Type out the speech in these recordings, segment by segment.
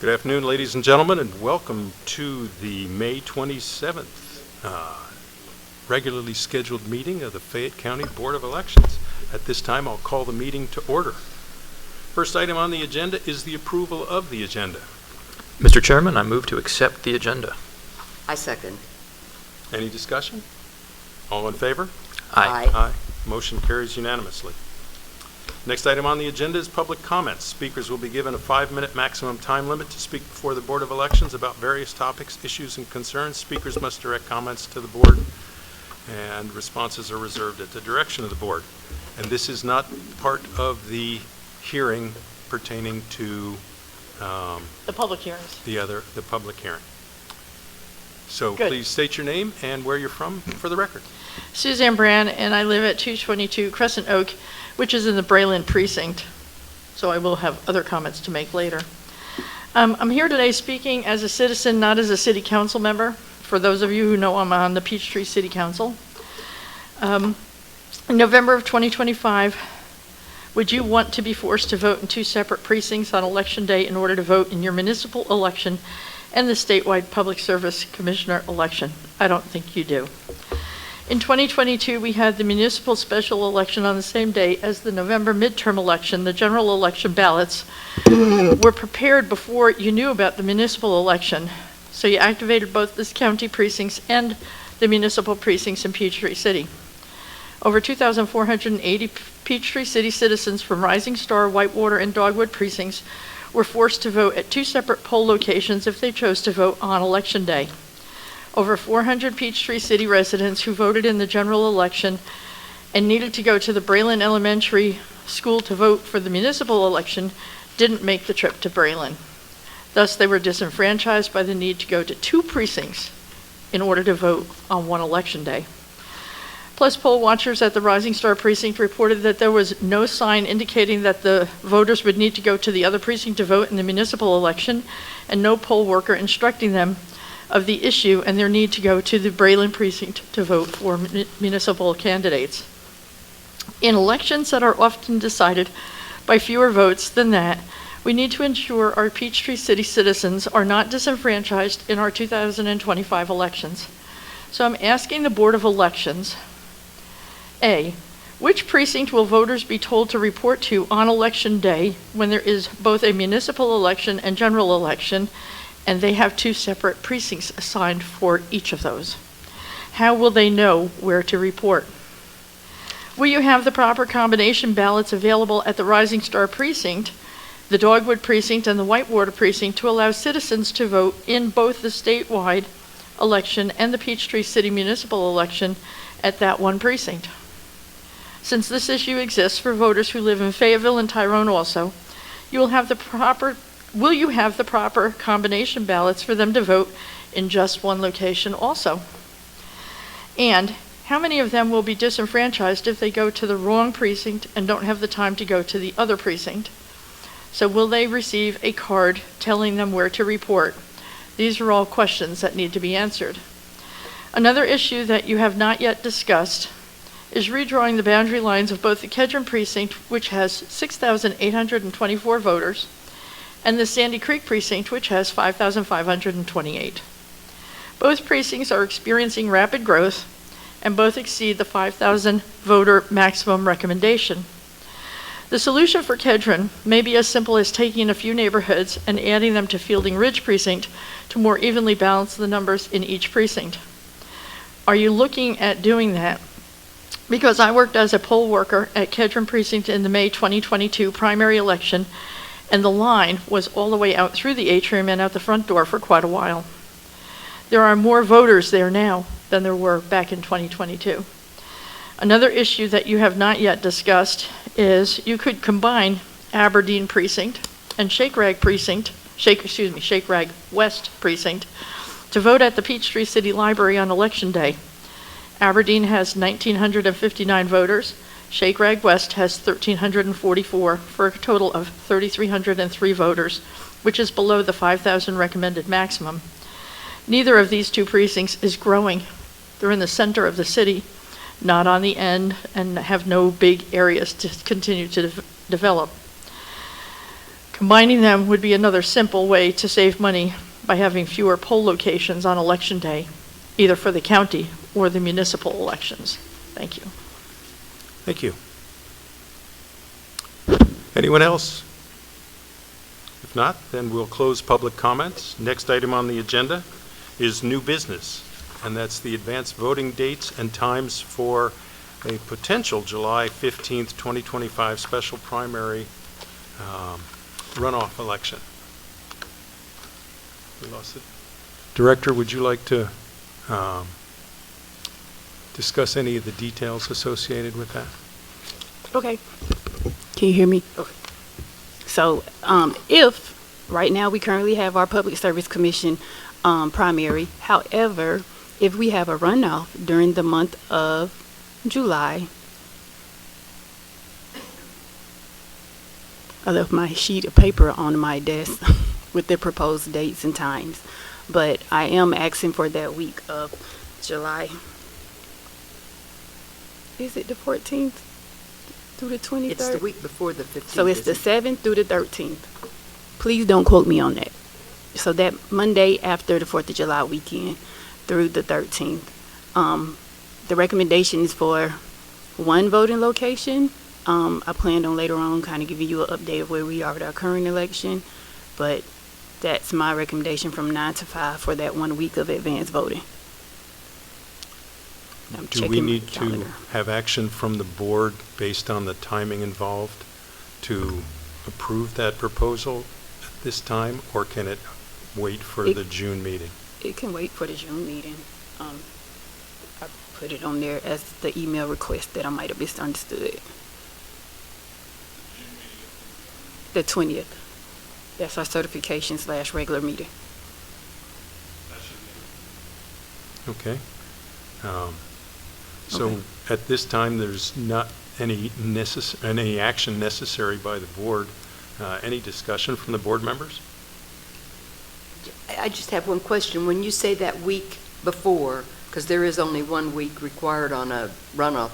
Good afternoon, ladies and gentlemen, and welcome to the May 27th regularly scheduled meeting of the Fayette County Board of Elections. At this time, I'll call the meeting to order. First item on the agenda is the approval of the agenda. Mr. Chairman, I move to accept the agenda. I second. Any discussion? All in favor? Aye. Aye. Motion carries unanimously. Next item on the agenda is public comments. Speakers will be given a 5-minute maximum time limit to speak before the Board of Elections about various topics, issues, and concerns. Speakers must direct comments to the board, and responses are reserved at the direction of the board. And this is not part of the hearing pertaining to The public hearings. the public hearing. So Good. please state your name and where you're from for the record. Suzanne Brand, and I live at 222 Crescent Oak, which is in the Braylon precinct. So I will have other comments to make later. I'm here today speaking as a citizen, not as a city council member. For those of you who know, I'm on the Peachtree City Council. In November of 2025, would you want to be forced to vote in 2 separate precincts on election day in order to vote in your municipal election and the statewide public service commissioner election? I don't think you do. In 2022, we had the municipal special election on the same day as the November midterm election. The general election ballots were prepared before you knew about the municipal election. So you activated both the county precincts and the municipal precincts in Peachtree City. Over 2,480 Peachtree City citizens from Rising Star, Whitewater, and Dogwood precincts were forced to vote at 2 separate poll locations if they chose to vote on election day. Over 400 Peachtree City residents who voted in the general election and needed to go to the Braylon Elementary School to vote for the municipal election didn't make the trip to Braylon. Thus, they were disenfranchised by the need to go to 2 precincts in order to vote on one election day. Plus, poll watchers at the Rising Star precinct reported that there was no sign indicating that the voters would need to go to the other precinct to vote in the municipal election, and no poll worker instructing them of the issue and their need to go to the Braylon precinct to vote for municipal candidates. In elections that are often decided by fewer votes than that, we need to ensure our Peachtree City citizens are not disenfranchised in our 2025 elections. So I'm asking the Board of Elections, A, which precinct will voters be told to report to on election day when there is both a municipal election and general election, and they have 2 separate precincts assigned for each of those? How will they know where to report? Will you have the proper combination ballots available at the Rising Star precinct, the Dogwood precinct, and the Whitewater precinct to allow citizens to vote in both the statewide election and the Peachtree City municipal election at that one precinct? Since this issue exists for voters who live in Fayetteville and Tyrone also, will you have the proper combination ballots for them to vote in just one location also? And how many of them will be disenfranchised if they go to the wrong precinct and don't have the time to go to the other precinct? So will they receive a card telling them where to report? These are all questions that need to be answered. Another issue that you have not yet discussed is redrawing the boundary lines of both the Kedron precinct, which has 6,824 voters, and the Sandy Creek precinct, which has 5,528. Both precincts are experiencing rapid growth, and both exceed the 5,000 voter maximum recommendation. The solution for Kedron may be as simple as taking a few neighborhoods and adding them to Fielding Ridge precinct to more evenly balance the numbers in each precinct. Are you looking at doing that? Because I worked as a poll worker at Kedron precinct in the May 2022 primary election, and the line was all the way out through the atrium and out the front door for quite a while. There are more voters there now than there were back in 2022. Another issue that you have not yet discussed is you could combine Aberdeen precinct and Shake Rag West precinct to vote at the Peachtree City Library on election day. Aberdeen has 1,959 voters. Shake Rag West has 1,344 for a total of 3,303 voters, which is below the 5,000 recommended maximum. Neither of these 2 precincts is growing. They're in the center of the city, not on the end, and have no big areas to continue to develop. Combining them would be another simple way to save money by having fewer poll locations on Election Day, either for the county or the municipal elections. Thank you. Thank you. Anyone else? If not, then we'll close public comments. Next item on the agenda is new business, and that's the advanced voting dates and times for a potential July 15th, 2025 special primary runoff election. We lost it. Director, would you like to discuss any of the details associated with that? Okay. Can you hear me? Okay. So, if, right now, we currently have our Public Service Commission primary. However, if we have a runoff during the month of July, I left my sheet of paper on my desk with the proposed dates and times, but I am asking for that week of July. Is it the 14th through the 23rd? It's the week before the 15th. So it's the isn't it? 7th through the 13th. Please don't quote me on that. So that Monday after the 4th of July weekend through the 13th. The recommendation is for one voting location. I planned on later on kind of giving you an update of where we are with our current election, but that's my recommendation from 9 to 5 for that 1 week of advanced voting. I'm Do we checking my need to calendar. have action from the board based on the timing involved to approve that proposal at this time, or can it wait for It- the June meeting? It can wait for the June meeting. I put it on there as the email request that I might have misunderstood. The 20th. That's our certification/regular meeting. Okay. So Okay. at this time, there's not any action necessary by the board. Any discussion from the board members? I just have one question. When you say that week before, because there is only 1 week required on a runoff,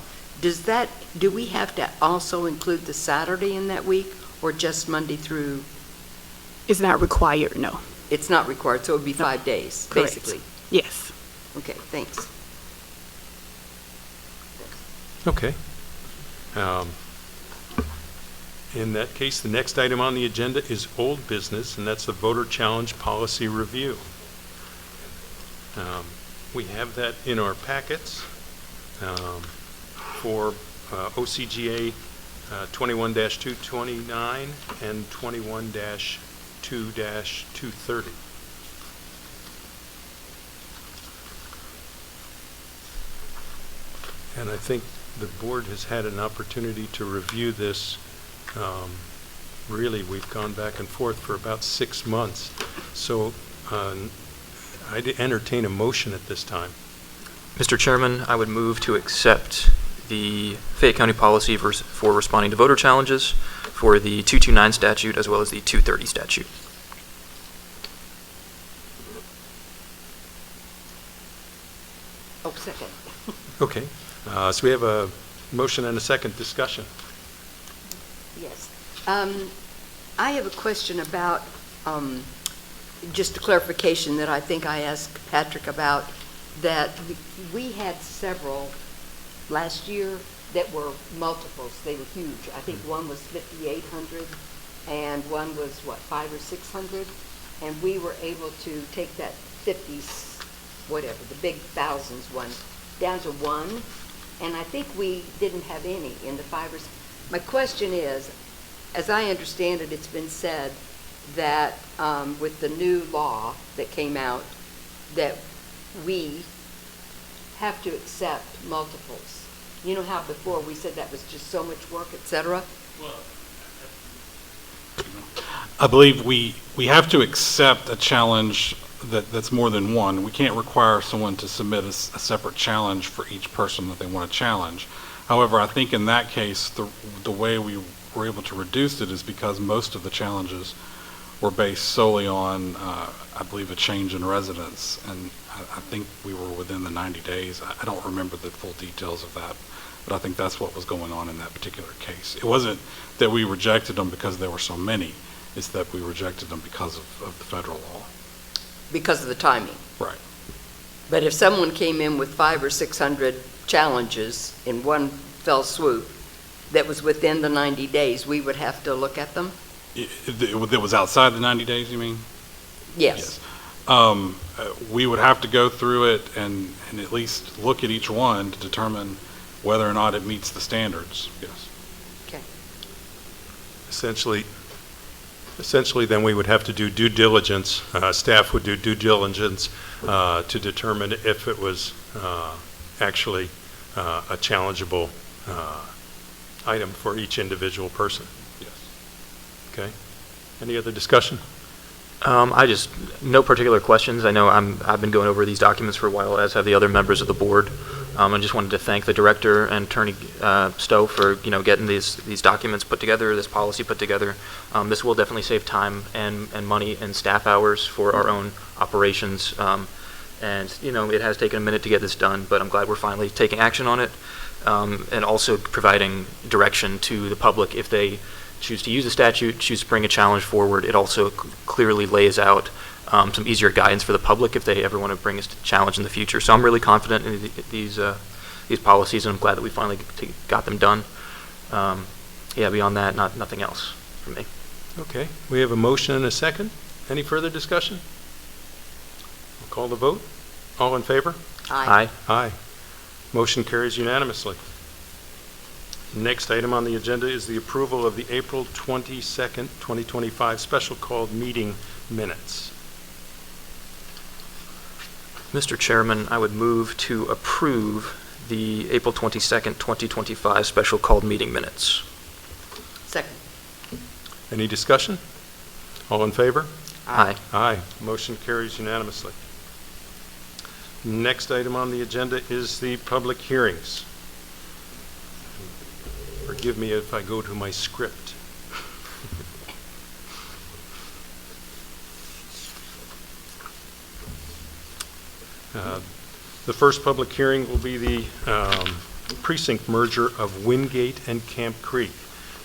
do we have to also include the Saturday in that week, or just Monday through? It's not required, no. It's not required, so it would be 5 days, Correct. basically. Yes. Okay, thanks. Okay. In that case, the next item on the agenda is old business, and that's the voter challenge policy review. We have that in our packets for OCGA 21-229 and 21-2-230. And I think the board has had an opportunity to review this. Really, we've gone back and forth for about 6 months. So I'd entertain a motion at this time. Mr. Chairman, I would move to accept the Fayette County policy for responding to voter challenges for the 229 statute as well as the 230 statute. Oh, second. Okay. So we have a motion and a second discussion. Yes. I have a question about, just a clarification that I think I asked Patrick about, that we had several last year that were multiples. They were huge. I think one was 5,800 and one was, what, 500 or 600? And we were able to take that 50s, whatever, the big thousands one, down to one. And I think we didn't have any in the 5 or 6. My question is, as I understand it, it's been said that with the new law that came out, that we have to accept multiples. You know how before we said that was just so much work, et cetera? I believe we have to accept a challenge that's more than one. We can't require someone to submit a separate challenge for each person that they want to challenge. However, I think in that case, the way we were able to reduce it is because most of the challenges were based solely on, I believe, a change in residence. And I think we were within the 90 days. I don't remember the full details of that, but I think that's what was going on in that particular case. It wasn't that we rejected them because there were so many. is that we rejected them because of the federal law. Because of the timing. Right. But if someone came in with 500 or 600 challenges in one fell swoop that was within the 90 days, we would have to look at them? It was outside the 90 days, you mean? Yes. We would have to go through it and at least look at each one to determine whether or not it meets the standards, yes. Okay. Essentially, then we would have to do due diligence, staff would do due diligence to determine if it was actually a challengeable item for each individual person. Yes. Okay? Any other discussion? No particular questions. I know I've been going over these documents for a while, as have the other members of the board. I just wanted to thank the director and Attorney Stowe for, getting these documents put together, this policy put together. This will definitely save time and money and staff hours for our own operations. And it has taken a minute to get this done, but I'm glad we're finally taking action on it, and also providing direction to the public if they choose to use the statute, choose to bring a challenge forward. It also clearly lays out some easier guidance for the public if they ever want to bring a challenge in the future. So I'm really confident in these policies, and I'm glad that we finally got them done. Beyond that, nothing else from me. Okay, we have a motion and a second. Any further discussion? We'll call the vote. All in favor? Aye. Aye. Motion carries unanimously. Next item on the agenda is the approval of the April 22nd, 2025 special called meeting minutes. Mr. Chairman, I would move to approve the April 22nd, 2025 special called meeting minutes. Second. Any discussion? All in favor? Aye. Aye. Motion carries unanimously. Next item on the agenda is the public hearings. Forgive me if I go to my script. The first public hearing will be the precinct merger of Wingate and Camp Creek.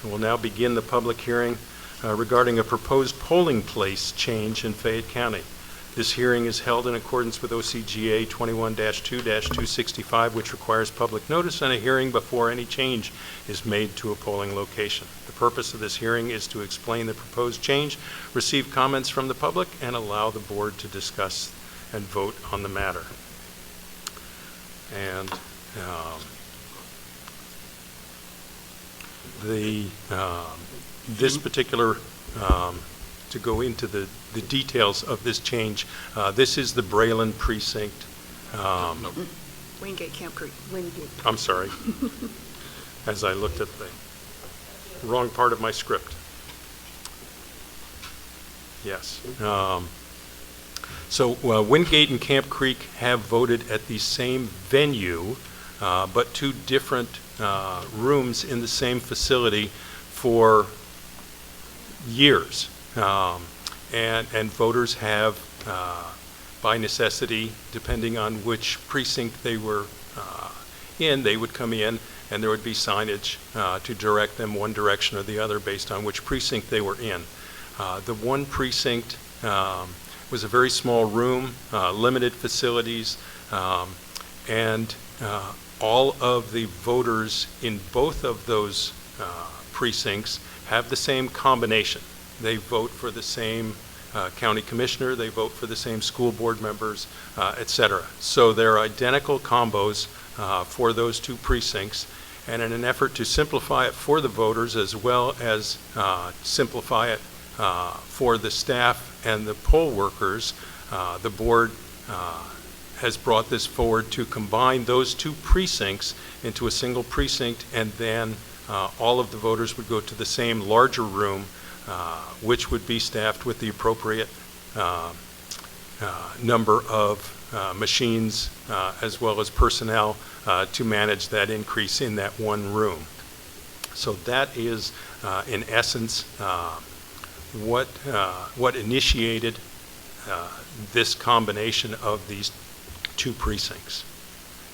And we'll now begin the public hearing regarding a proposed polling place change in Fayette County. This hearing is held in accordance with OCGA 21-2-265, which requires public notice and a hearing before any change is made to a polling location. The purpose of this hearing is to explain the proposed change, receive comments from the public, and allow the board to discuss and vote on the matter. And this particular, to go into the details of this change, this is the Braylon precinct. Wingate, Camp Creek. Wingate. I'm sorry, as I looked at the wrong part of my script. Yes. So Wingate and Camp Creek have voted at the same venue, but two different rooms in the same facility for years. And voters have, by necessity, depending on which precinct they were in, they would come in and there would be signage to direct them one direction or the other based on which precinct they were in. The one precinct was a very small room, limited facilities, and all of the voters in both of those precincts have the same combination. They vote for the same county commissioner, they vote for the same school board members, et cetera. So they're identical combos for those two precincts. And in an effort to simplify it for the voters as well as simplify it for the staff and the poll workers, the board has brought this forward to combine those two precincts into a single precinct, and then all of the voters would go to the same larger room, which would be staffed with the appropriate number of machines as well as personnel to manage that increase in that one room. So that is, in essence, what initiated this combination of these two precincts.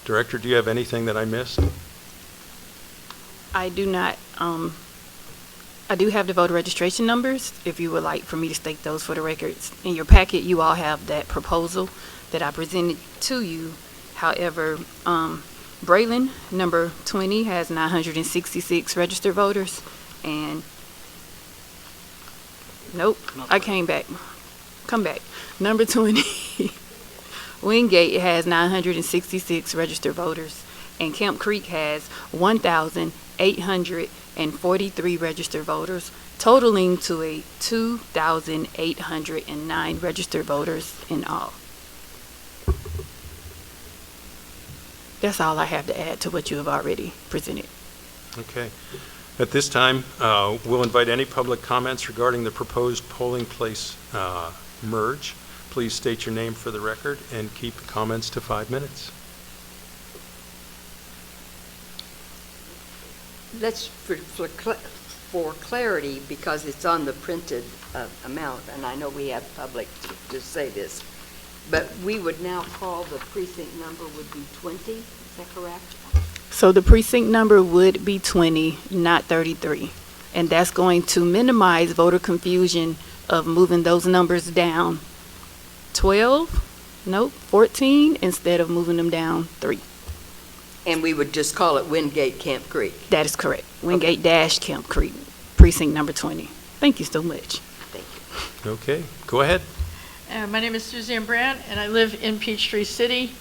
Director, do you have anything that I missed? I do not. I do have the voter registration numbers, if you would like for me to state those for the records. In your packet, you all have that proposal that I presented to you. However, Braylon, number 20, has 966 registered voters, and, nope, I came back. Come back. Number 20, Wingate has 966 registered voters, and Camp Creek has 1,843 registered voters, totaling to a 2,809 registered voters in all. That's all I have to add to what you have already presented. Okay. At this time, we'll invite any public comments regarding the proposed polling place merge. Please state your name for the record and keep the comments to 5 minutes. Let's, for clarity, because it's on the printed amount, and I know we have public to say this, but we would now call the precinct number would be 20, is that correct? So the precinct number would be 20, not 33. And that's going to minimize voter confusion of moving those numbers down 14 instead of moving them down 3. And we would just call it Wingate Camp Creek. That is correct. Wingate dash Camp Creek, precinct number 20. Thank you so much. Thank you. Okay, go ahead. My name is Suzanne Brandt, and I live in Peachtree City,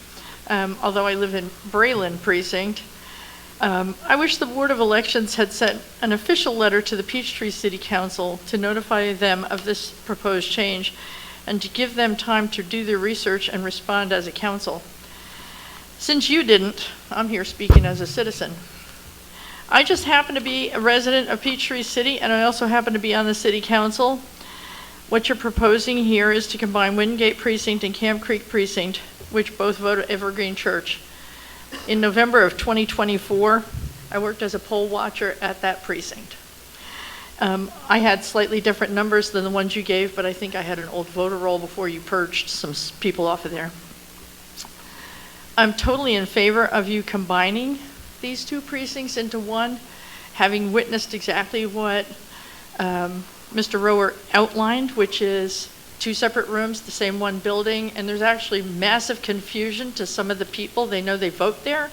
although I live in Braylon Precinct. I wish the Board of Elections had sent an official letter to the Peachtree City Council to notify them of this proposed change and to give them time to do their research and respond as a council. Since you didn't, I'm here speaking as a citizen. I just happen to be a resident of Peachtree City, and I also happen to be on the City Council. What you're proposing here is to combine Wingate Precinct and Camp Creek Precinct, which both vote at Evergreen Church. In November of 2024, I worked as a poll watcher at that precinct. I had slightly different numbers than the ones you gave, but I think I had an old voter roll before you purged some people off of there. I'm totally in favor of you combining these two precincts into one, having witnessed exactly what Mr. Rower outlined, which is 2 separate rooms, the same one building, and there's actually massive confusion to some of the people. They know they vote there,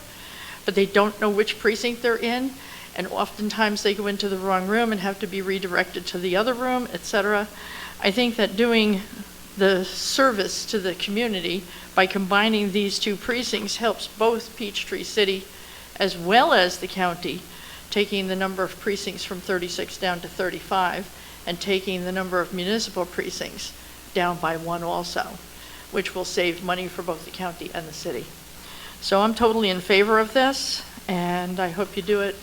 but they don't know which precinct they're in, and oftentimes they go into the wrong room and have to be redirected to the other room, etc. I think that doing the service to the community by combining these 2 precincts helps both Peachtree City as well as the county, taking the number of precincts from 36 down to 35 and taking the number of municipal precincts down by 1 also, which will save money for both the county and the city. So I'm totally in favor of this, and I hope you do it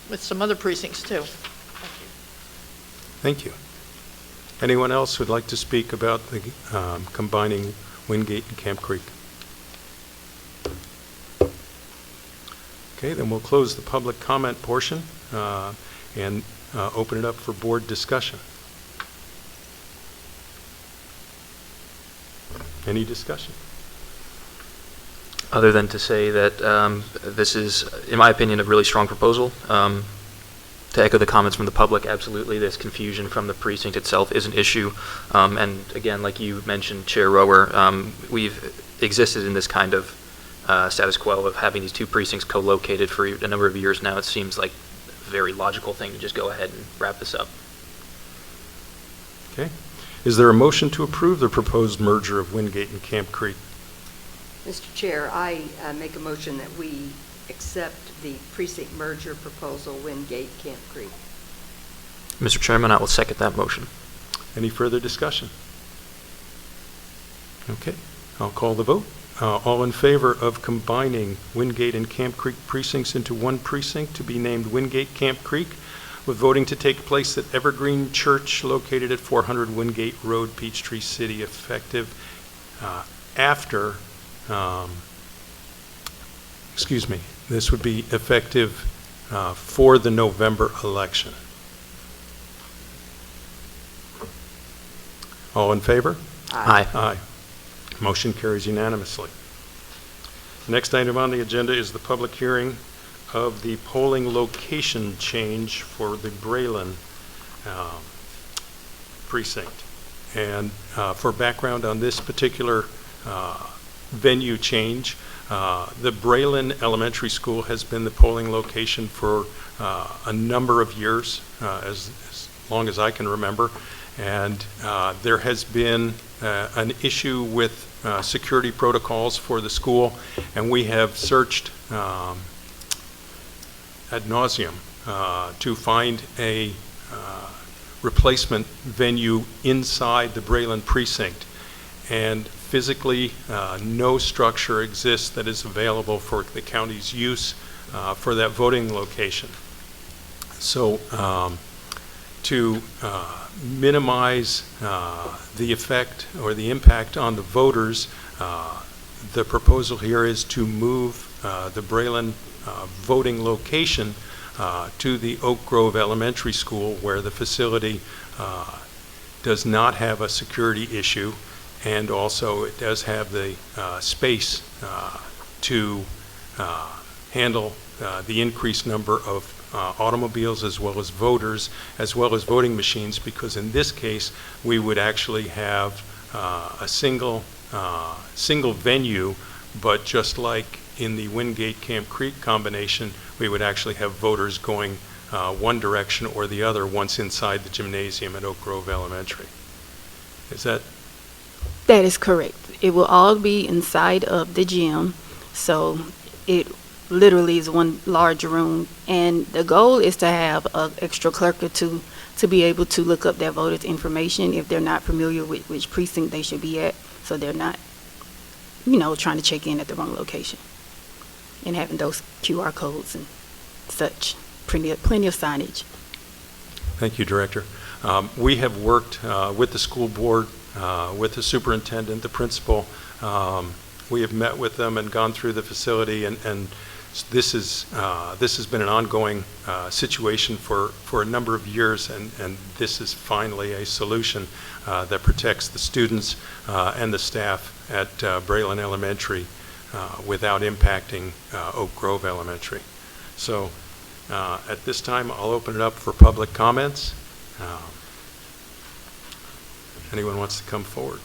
with some other precincts too. Thank you. Thank you. Anyone else who'd like to speak about the combining Wingate and Camp Creek? Okay, then we'll close the public comment portion and open it up for board discussion. Any discussion? Other than to say that this is, in my opinion, a really strong proposal. To echo the comments from the public, absolutely, this confusion from the precinct itself is an issue. And again, like you mentioned, Chair Rower, we've existed in this kind of status quo of having these 2 precincts co-located for a number of years now. It seems like a very logical thing to just go ahead and wrap this up. Okay. Is there a motion to approve the proposed merger of Wingate and Camp Creek? Mr. Chair, I make a motion that we accept the precinct merger proposal, Wingate Camp Creek. Mr. Chairman, I will second that motion. Any further discussion? Okay, I'll call the vote. All in favor of combining Wingate and Camp Creek precincts into one precinct to be named Wingate Camp Creek, with voting to take place at Evergreen Church located at 400 Wingate Road, Peachtree City, effective after, this would be effective for the November election. All in favor? Aye. Aye. Motion carries unanimously. Next item on the agenda is the public hearing of the polling location change for the Braylon precinct. And for background on this particular venue change, the Braylon Elementary School has been the polling location for a number of years, as long as I can remember. And there has been an issue with security protocols for the school, and we have searched ad nauseum to find a replacement venue inside the Braylon precinct. And physically, no structure exists that is available for the county's use for that voting location. So to minimize the effect or the impact on the voters, the proposal here is to move the Braylon voting location to the Oak Grove Elementary School, where the facility does not have a security issue, and also it does have the space to handle the increased number of automobiles as well as voters, as well as voting machines, because in this case, we would actually have a single venue, but just like in the Wingate Camp Creek combination, we would actually have voters going one direction or the other once inside the gymnasium at Oak Grove Elementary. Is that? That is correct. It will all be inside of the gym, so it literally is one large room, and the goal is to have an extra clerk or two to be able to look up their voters' information if they're not familiar with which precinct they should be at, so they're not, trying to check in at the wrong location, and having those QR codes and such. Plenty of signage. Thank you, Director. We have worked with the school board, with the superintendent, the principal. We have met with them and gone through the facility, and this has been an ongoing situation for a number of years, and this is finally a solution that protects the students and the staff at Braylon Elementary without impacting Oak Grove Elementary. So at this time, I'll open it up for public comments. If anyone wants to come forward.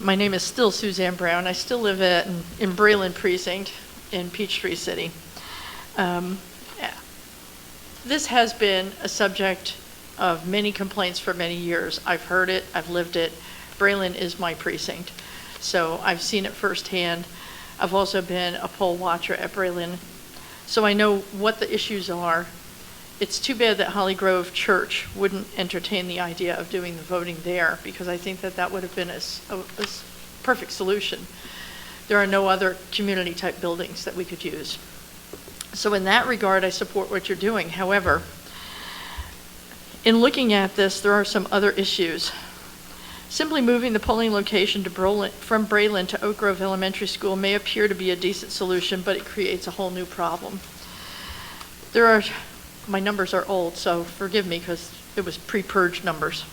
My name is still Suzanne Brown. I still live in Braylon Precinct in Peachtree City. This has been a subject of many complaints for many years. I've heard it, I've lived it. Braylon is my precinct, so I've seen it firsthand. I've also been a poll watcher at Braylon, so I know what the issues are. It's too bad that Holly Grove Church wouldn't entertain the idea of doing the voting there, because I think that would have been a perfect solution. There are no other community-type buildings that we could use. So in that regard, I support what you're doing. However, in looking at this, there are some other issues. Simply moving the polling location from Braylon to Oak Grove Elementary School may appear to be a decent solution, but it creates a whole new problem. My numbers are old, so forgive me because it was pre-purged numbers.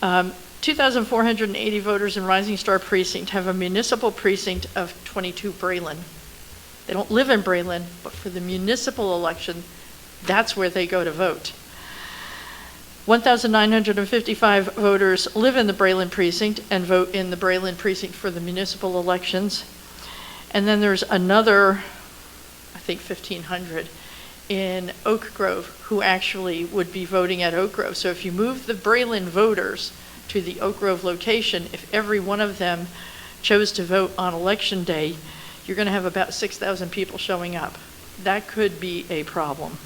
2,480 voters in Rising Star Precinct have a municipal precinct of 22 Braylon. They don't live in Braylon, but for the municipal election, that's where they go to vote. 1,955 voters live in the Braylon precinct and vote in the Braylon precinct for the municipal elections. And then there's another, I think 1,500 in Oak Grove who actually would be voting at Oak Grove. So if you move the Braylon voters to the Oak Grove location, if every one of them chose to vote on election day, you're going to have about 6,000 people showing up. That could be a problem.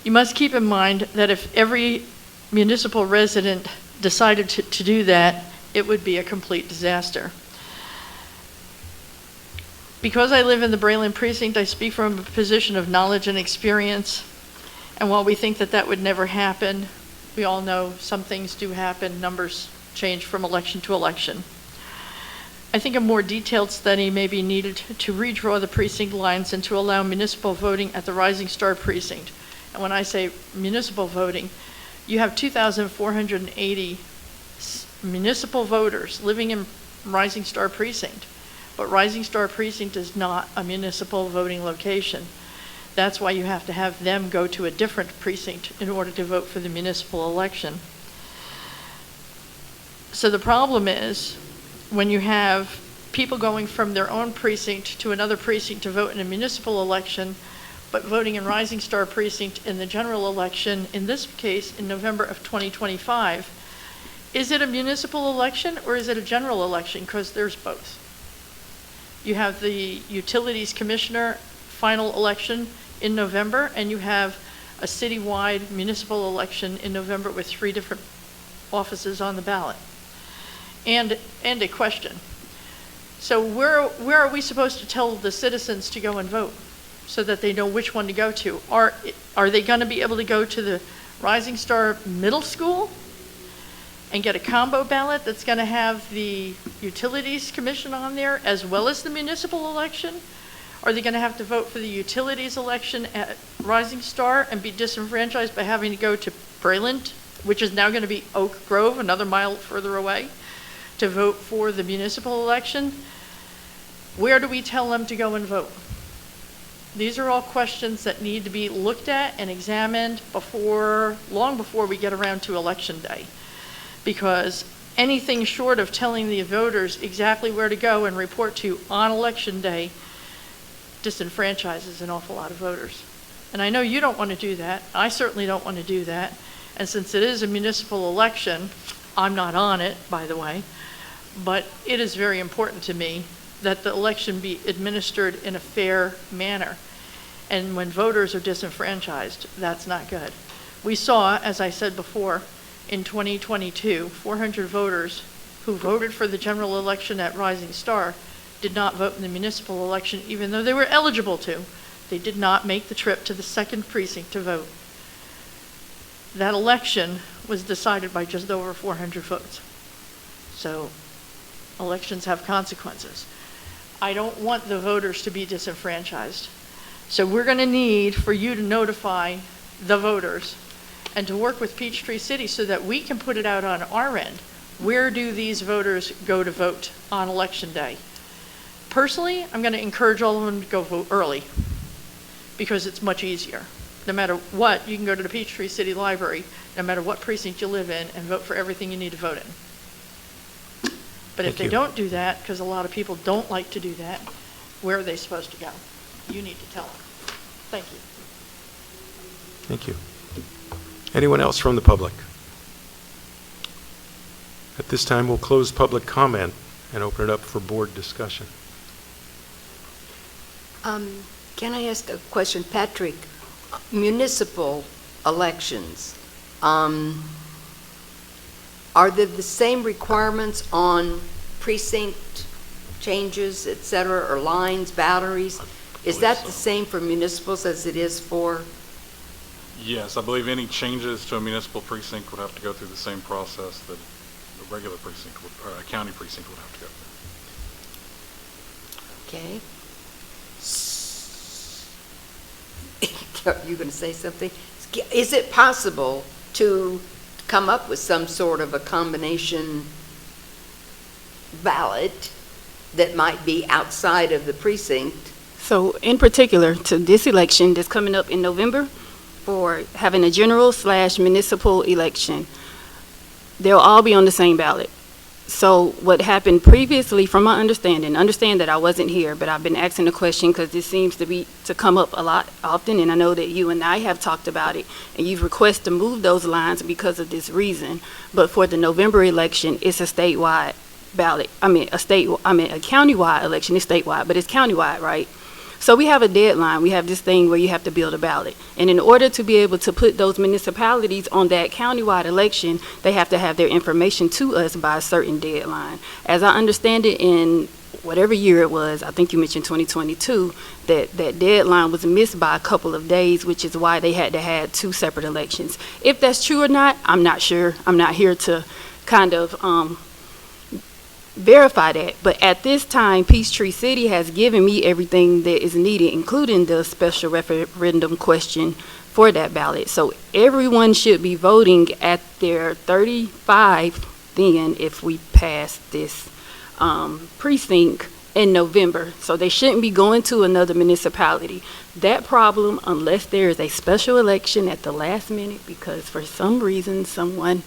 You must keep in mind that if every municipal resident decided to do that, it would be a complete disaster. Because I live in the Braylon precinct, I speak from a position of knowledge and experience. And while we think that would never happen, we all know some things do happen. Numbers change from election to election. I think a more detailed study may be needed to redraw the precinct lines and to allow municipal voting at the Rising Star precinct. And when I say municipal voting, you have 2,480 municipal voters living in Rising Star precinct. but Rising Star Precinct is not a municipal voting location. That's why you have to have them go to a different precinct in order to vote for the municipal election. So the problem is, when you have people going from their own precinct to another precinct to vote in a municipal election, but voting in Rising Star Precinct in the general election, in this case, in November of 2025, is it a municipal election or is it a general election? Because there's both. You have the Utilities Commissioner final election in November, and you have a citywide municipal election in November with 3 different offices on the ballot. And a question. So where are we supposed to tell the citizens to go and vote so that they know which one to go to? Are they going to be able to go to the Rising Star Middle School and get a combo ballot that's going to have the Utilities Commission on there as well as the municipal election? Are they going to have to vote for the utilities election at Rising Star and be disenfranchised by having to go to Breland, which is now going to be Oak Grove, another mile further away, to vote for the municipal election? Where do we tell them to go and vote? These are all questions that need to be looked at and examined long before we get around to Election Day. Because anything short of telling the voters exactly where to go and report to on Election Day disenfranchises an awful lot of voters. And I know you don't want to do that. I certainly don't want to do that. And since it is a municipal election, I'm not on it, by the way, but it is very important to me that the election be administered in a fair manner. And when voters are disenfranchised, that's not good. We saw, as I said before, in 2022, 400 voters who voted for the general election at Rising Star did not vote in the municipal election, even though they were eligible to. They did not make the trip to the second precinct to vote. That election was decided by just over 400 votes. So elections have consequences. I don't want the voters to be disenfranchised. So we're going to need for you to notify the voters and to work with Peachtree City so that we can put it out on our end. Where do these voters go to vote on Election Day? Personally, I'm going to encourage all of them to go vote early because it's much easier. No matter what, you can go to the Peachtree City Library, no matter what precinct you live in, and vote for everything you need to vote in. But if they don't do that, because a lot of people don't like to do that, where are they supposed to go? You need to tell them. Thank you. Thank you. Anyone else from the public? At this time, we'll close public comment and open it up for board discussion. Can I ask a question? Patrick, municipal elections, are there the same requirements on precinct changes, et cetera, or lines, boundaries? Is that the same for municipals as it is for? Yes, I believe any changes to a municipal precinct would have to go through the same process that a regular precinct would, or a county precinct would have to go through. Okay. You're going to say something? Is it possible to come up with some sort of a combination ballot that might be outside of the precinct? So in particular to this election that's coming up in November, for having a general/municipal election, they'll all be on the same ballot. So what happened previously, from my understand that I wasn't here, but I've been asking the question because this seems to come up a lot often, and I know that you and I have talked about it, and you've requested to move those lines because of this reason. But for the November election, it's a statewide ballot. A countywide election. It's statewide, but it's countywide, right? So we have a deadline. We have this thing where you have to build a ballot. And in order to be able to put those municipalities on that countywide election, they have to have their information to us by a certain deadline. As I understand it, in whatever year it was, I think you mentioned 2022, that deadline was missed by a couple of days, which is why they had to have 2 separate elections. If that's true or not, I'm not sure. I'm not here to kind of verify that, but at this time Peachtree City has given me everything that is needed, including the special referendum question for that ballot. So everyone should be voting at their 35 then if we pass this precinct in November, so they shouldn't be going to another municipality. That problem, unless there is a special election at the last minute, because for some reason, someone,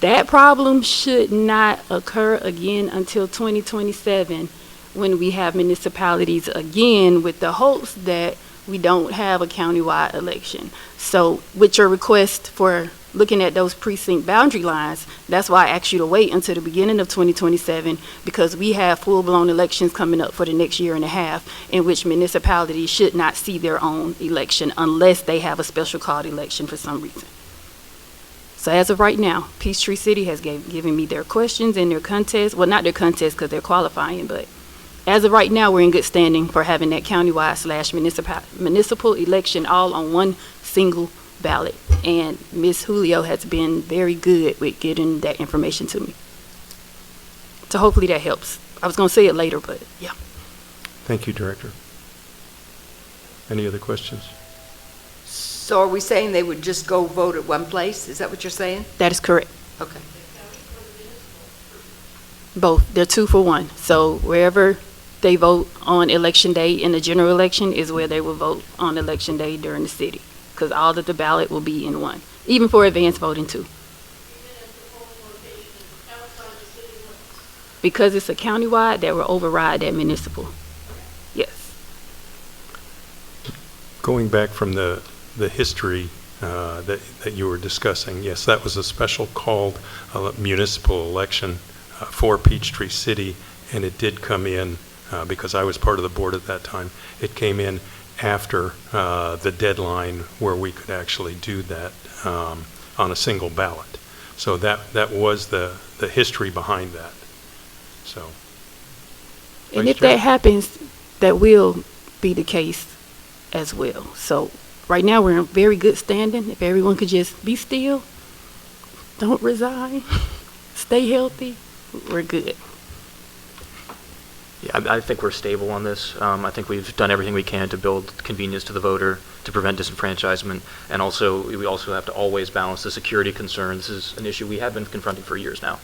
that problem should not occur again until 2027, when we have municipalities again, with the hopes that we don't have a countywide election. So with your request for looking at those precinct boundary lines, that's why I asked you to wait until the beginning of 2027, because we have full-blown elections coming up for the next year and a half, in which municipalities should not see their own election unless they have a special called election for some reason. So as of right now, Peachtree City has given me their questions and their contest. Well, not their contest because they're qualifying, but as of right now, we're in good standing for having that countywide / municipal election all on one single ballot. And Ms. Julio has been very good with getting that information to me. So hopefully that helps. I was going to say it later, but yeah. Thank you, Director. Any other questions? So are we saying they would just go vote at one place? Is that what you're saying? That is correct. Okay. Both. They're 2 for 1. So wherever they vote on election day in the general election is where they will vote on election day during the city, because all of the ballot will be in one, even for advanced voting too. Because it's a countywide, that will override that municipal. Yes. Going back from the history that you were discussing, yes, that was a special called municipal election for Peachtree City, and it did come in, because I was part of the board at that time, it came in after the deadline where we could actually do that on a single ballot. So that was the history behind that. So. And Vice if Chair? that happens, that will be the case as well. So right now, we're in very good standing. If everyone could just be still, don't resign, stay healthy, we're good. Yeah, I think we're stable on this. I think we've done everything we can to build convenience to the voter, to prevent disenfranchisement, and also we also have to always balance the security concern. This is an issue we have been confronting for years now.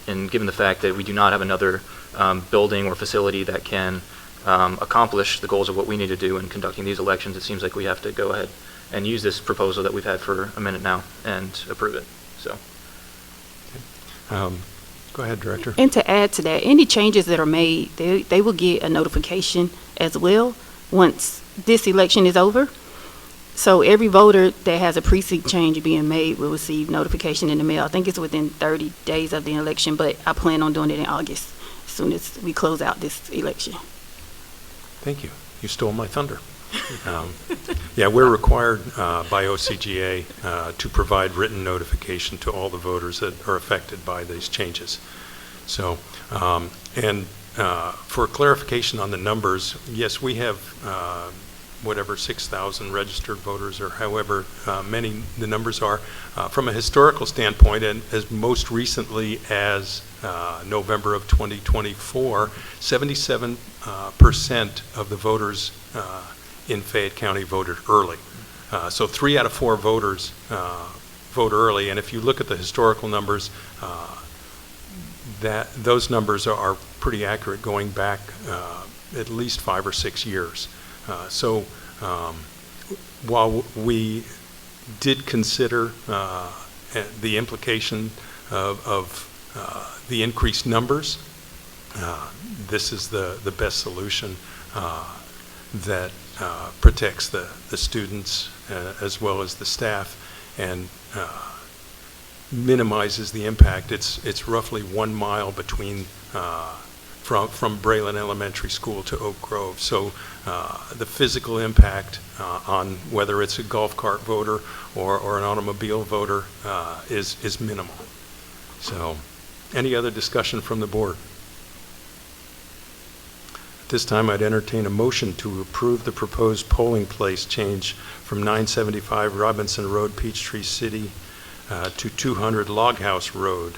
And given the fact that we do not have another building or facility that can accomplish the goals of what we need to do in conducting these elections, it seems like we have to go ahead and use this proposal that we've had for a minute now and approve it. So. Go ahead, Director. And to add to that, any changes that are made, they will get a notification as well once this election is over. So every voter that has a precinct change being made will receive notification in the mail. I think it's within 30 days of the election, but I plan on doing it in August, as soon as we close out this election. Thank you. You stole my thunder. Yeah, we're required by OCGA to provide written notification to all the voters that are affected by these changes. So, for clarification on the numbers, yes, we have whatever 6,000 registered voters, or however many the numbers are. From a historical standpoint, and as most recently as November of 2024, 77% of the voters in Fayette County voted early. So 3 out of 4 voters vote early, and if you look at the historical numbers, those numbers are pretty accurate, going back at least 5 or 6 years. So while we did consider the implication of the increased numbers, this is the best solution that protects the students as well as the staff, and minimizes the impact. It's roughly 1 mile between from Braylon Elementary School to Oak Grove. So the physical impact on whether it's a golf cart voter or an automobile voter is minimal. So any other discussion from the board? At this time, I'd entertain a motion to approve the proposed polling place change from 975 Robinson Road, Peachtree City, to 200 Log House Road,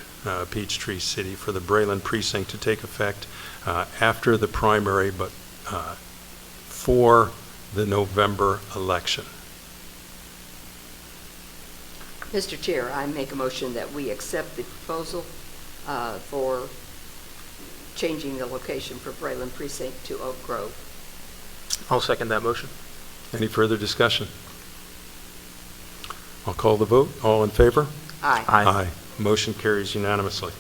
Peachtree City, for the Braylon precinct to take effect after the primary, but for the November election. Mr. Chair, I make a motion that we accept the proposal for changing the location for Braylon Precinct to Oak Grove. I'll second that motion. Any further discussion? I'll call the vote. All in favor? Aye. Aye. Motion carries unanimously.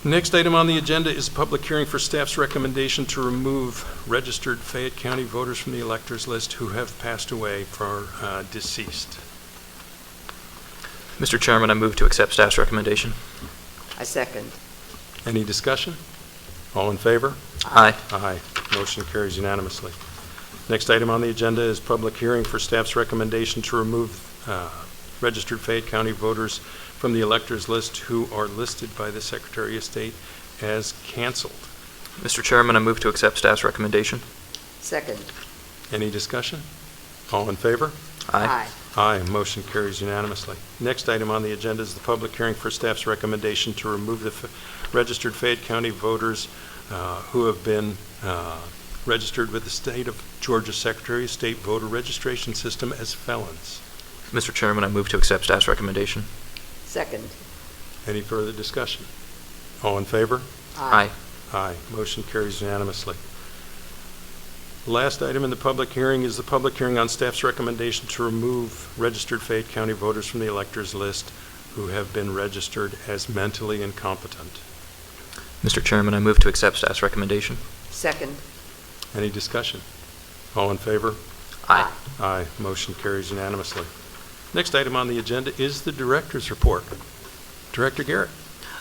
Next item on the agenda is a public hearing for staff's recommendation to remove registered Fayette County voters from the electors list who have passed away for deceased. Mr. Chairman, I move to accept staff's recommendation. I second. Any discussion? All in favor? Aye. Aye. Motion carries unanimously. Next item on the agenda is public hearing for staff's recommendation to remove registered Fayette County voters from the electors list who are listed by the Secretary of State as canceled. Mr. Chairman, I move to accept staff's recommendation. Second. Any discussion? All in favor? Aye. Aye. Motion carries unanimously. Next item on the agenda is the public hearing for staff's recommendation to remove the registered Fayette County voters who have been registered with the State of Georgia Secretary of State voter registration system as felons. Mr. Chairman, I move to accept staff's recommendation. Second. Any further discussion? All in favor? Aye. Aye. Motion carries unanimously. The last item in the public hearing is the public hearing on staff's recommendation to remove registered Fayette County voters from the electors list who have been registered as mentally incompetent. Mr. Chairman, I move to accept staff's recommendation. Second. Any discussion? All in favor? Aye. Aye. Motion carries unanimously. Next item on the agenda is the director's report. Director Garrett.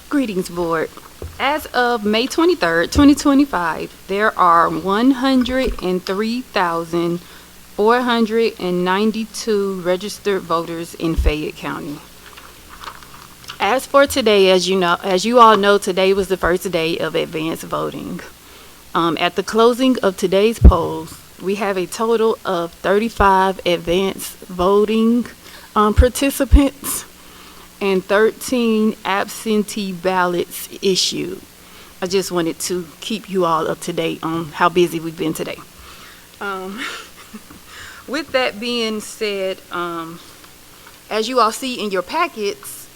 Greetings, Board. As of May 23rd, 2025, there are 103,492 registered voters in Fayette County. As for today, as you all know, today was the first day of advanced voting. At the closing of today's polls, we have a total of 35 advanced voting participants and 13 absentee ballots issued. I just wanted to keep you all up to date on how busy we've been today. With that being said, as you all see in your packets,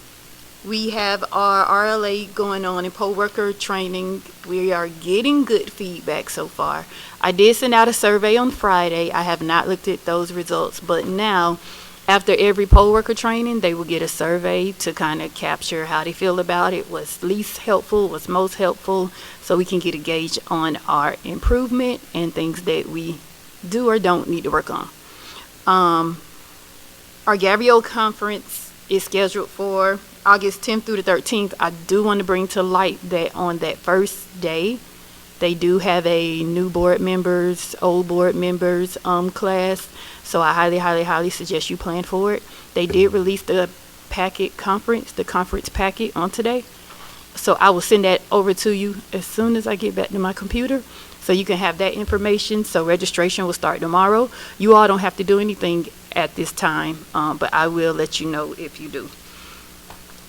we have our RLA going on in poll worker training. We are getting good feedback so far. I did send out a survey on Friday. I have not looked at those results, but now, after every poll worker training, they will get a survey to kind of capture how they feel about it, what's least helpful, what's most helpful, so we can get a gauge on our improvement and things that we do or don't need to work on. Our Gabrielle conference is scheduled for August 10th through the 13th. I do want to bring to light that on that first day, they do have a new board members, old board members class. So I highly suggest you plan for it. They did release the conference packet on today. So I will send that over to you as soon as I get back to my computer. So you can have that information. So registration will start tomorrow. You all don't have to do anything at this time, but I will let you know if you do.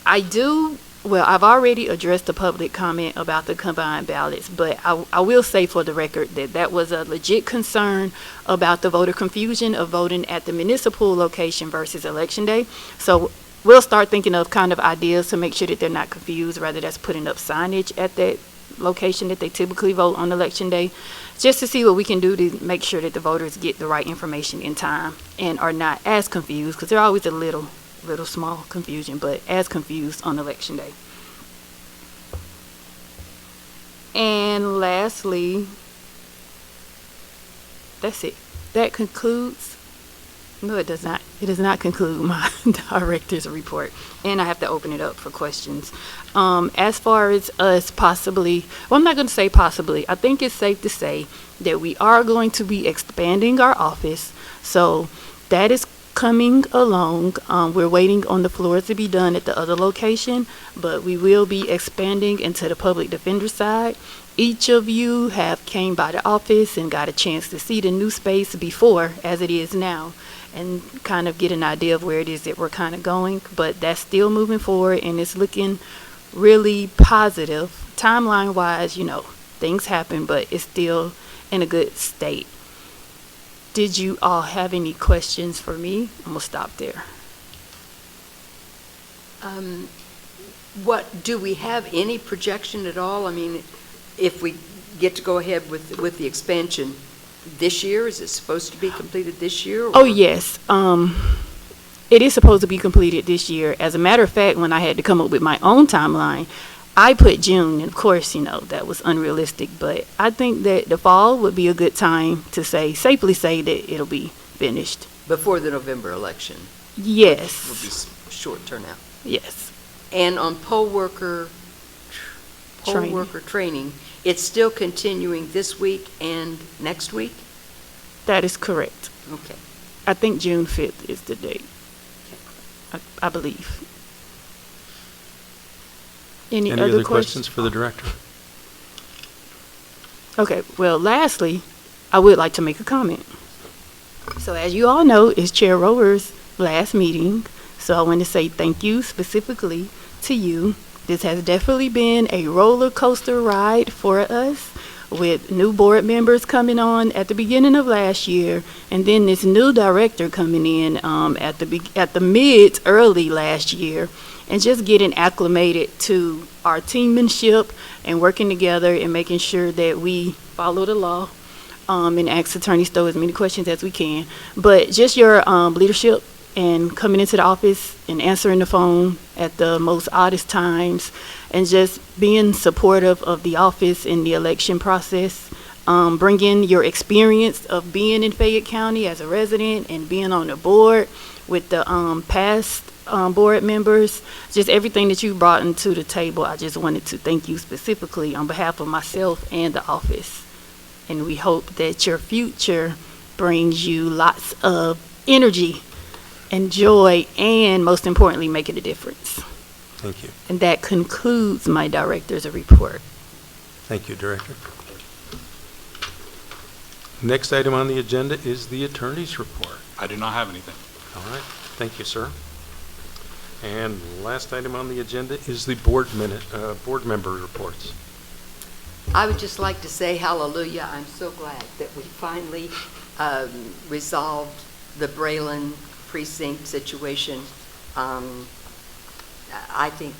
I've already addressed the public comment about the combined ballots, but I will say for the record that was a legit concern about the voter confusion of voting at the municipal location versus election day. So we'll start thinking of kind of ideas to make sure that they're not confused, rather that's putting up signage at that location that they typically vote on election day, just to see what we can do to make sure that the voters get the right information in time and are not as confused, because they're always a little small confusion, but as confused on election day. And lastly, that's it. That concludes. No, it does not. It does not conclude my director's report. And I have to open it up for questions. As far as us possibly, well, I'm not going to say possibly. I think it's safe to say that we are going to be expanding our office. So that is coming along. We're waiting on the floors to be done at the other location, but we will be expanding into the public defender side. Each of you have came by the office and got a chance to see the new space before as it is now, and kind of get an idea of where it is that we're kind of going. But that's still moving forward, and it's looking really positive. Timeline wise, things happen, but it's still in a good state. Did you all have any questions for me? I'm gonna stop there. do we have any projection at all? I mean, if we get to go ahead with the expansion this year, is it supposed to be completed this year? Oh, yes. It is supposed to be completed this year. As a matter of fact, when I had to come up with my own timeline, I put June, and of course, that was unrealistic, but I think that the fall would be a good time to safely say that it'll be finished. Before the November election? Will be Yes, short turnout. yes. And on poll worker training, it's still continuing this week and next week? That is correct. Okay. I think June 5th is the date, I believe. Any Any other questions for the director? Okay, well, lastly, I would like to make a comment. So as you all know, it's Chair Rower's last meeting, so I want to say thank you specifically to you. This has definitely been a roller coaster ride for us, with new board members coming on at the beginning of last year, and then this new director coming in at the early last year, and just getting acclimated to our teammanship and working together and making sure that we follow the law and ask Attorney Stowe as many questions as we can. But just your leadership and coming into the office and answering the phone at the most oddest times, and just being supportive of the office in the election process, bringing your experience of being in Fayette County as a resident and being on the board with the past board members, just everything that you brought into the table. I just wanted to thank you specifically on behalf of myself and the office. And we hope that your future brings you lots of energy and joy, and most importantly, making a difference. Thank you. And that concludes my director's report. Thank you, Director. Next item on the agenda is the attorney's report. I do not have anything. All right, thank you, sir. And last item on the agenda is the board member reports. I would just like to say hallelujah. I'm so glad that we finally resolved the Braylon precinct situation. I think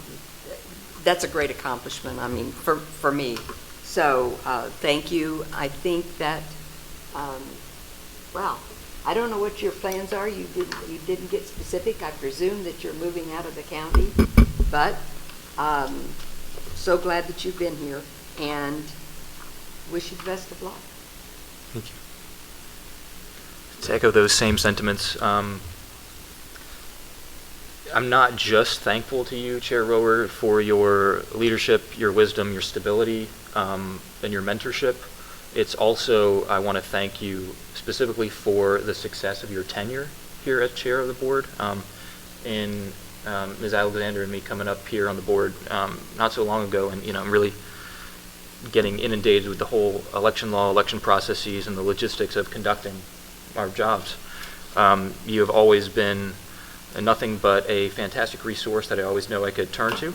that's a great accomplishment, I mean, for me. So thank you. I think that, well, I don't know what your plans are. You didn't get specific. I presume that you're moving out of the county, but so glad that you've been here, and wish you the best of luck. Thank you. To echo those same sentiments, I'm not just thankful to you, Chair Rower, for your leadership, your wisdom, your stability, and your mentorship. It's also, I want to thank you specifically for the success of your tenure here as chair of the board. In Ms. Alexander and me coming up here on the board not so long ago, and I'm really getting inundated with the whole election law, election processes, and the logistics of conducting our jobs. You have always been nothing but a fantastic resource that I always know I could turn to.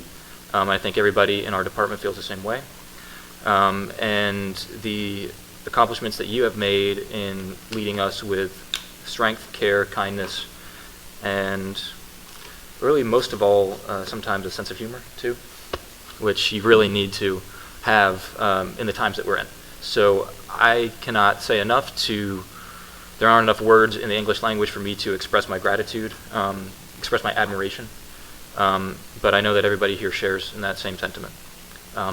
I think everybody in our department feels the same way. And the accomplishments that you have made in leading us with strength, care, kindness, and really most of all, sometimes a sense of humor too, which you really need to have in the times that we're in. So I cannot say enough there aren't enough words in the English language for me to express my gratitude, express my admiration, but I know that everybody here shares in that same sentiment.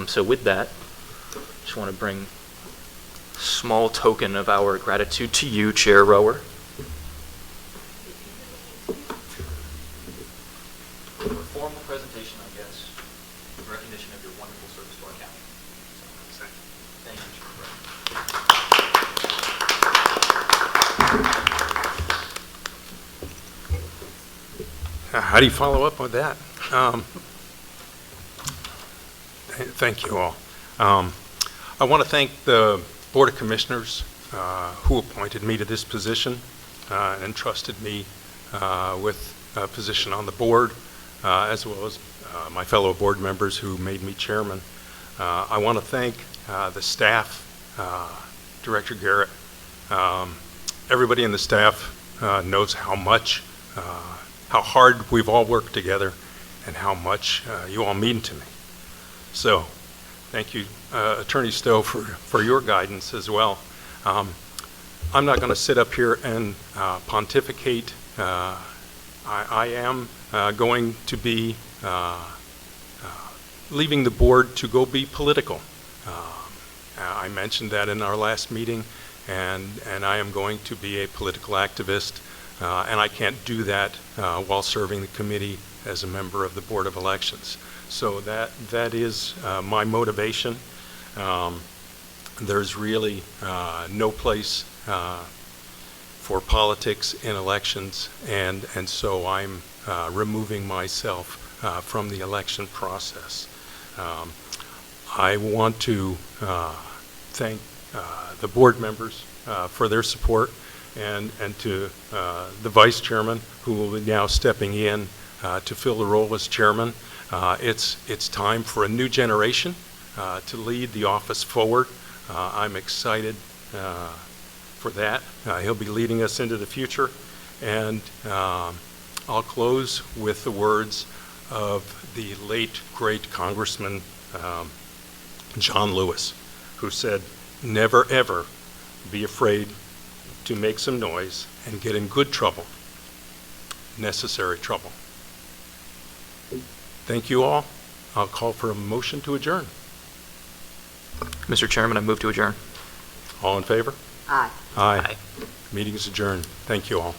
So with that, just want to bring a small token of our gratitude to you, Chair Rower. A formal presentation, I guess, in recognition of your wonderful service to our county. So, thank you, Chair Rower. How do you follow up with that? Thank you all. I want to thank the Board of Commissioners who appointed me to this position and entrusted me with a position on the board, as well as my fellow board members who made me chairman. I want to thank the staff, Director Garrett. Everybody in the staff knows how hard we've all worked together, and how much you all mean to me. So, thank you, Attorney Stowe, for your guidance as well. I'm not going to sit up here and pontificate. I am going to be leaving the board to go be political. I mentioned that in our last meeting, and I am going to be a political activist, and I can't do that while serving the committee as a member of the Board of Elections. So that is my motivation. There's really no place for politics in elections, and so I'm removing myself from the election process. I want to thank the board members for their support, and to the vice chairman, who will be now stepping in to fill the role as chairman. It's time for a new generation to lead the office forward. I'm excited for that. He'll be leading us into the future, and I'll close with the words of the late, great Congressman John Lewis, who said, "Never, ever be afraid to make some noise and get in good trouble, necessary trouble." Thank you all. I'll call for a motion to adjourn. Mr. Chairman, I move to adjourn. All in favor? Aye. Aye. Aye. Meeting is adjourned. Thank you all.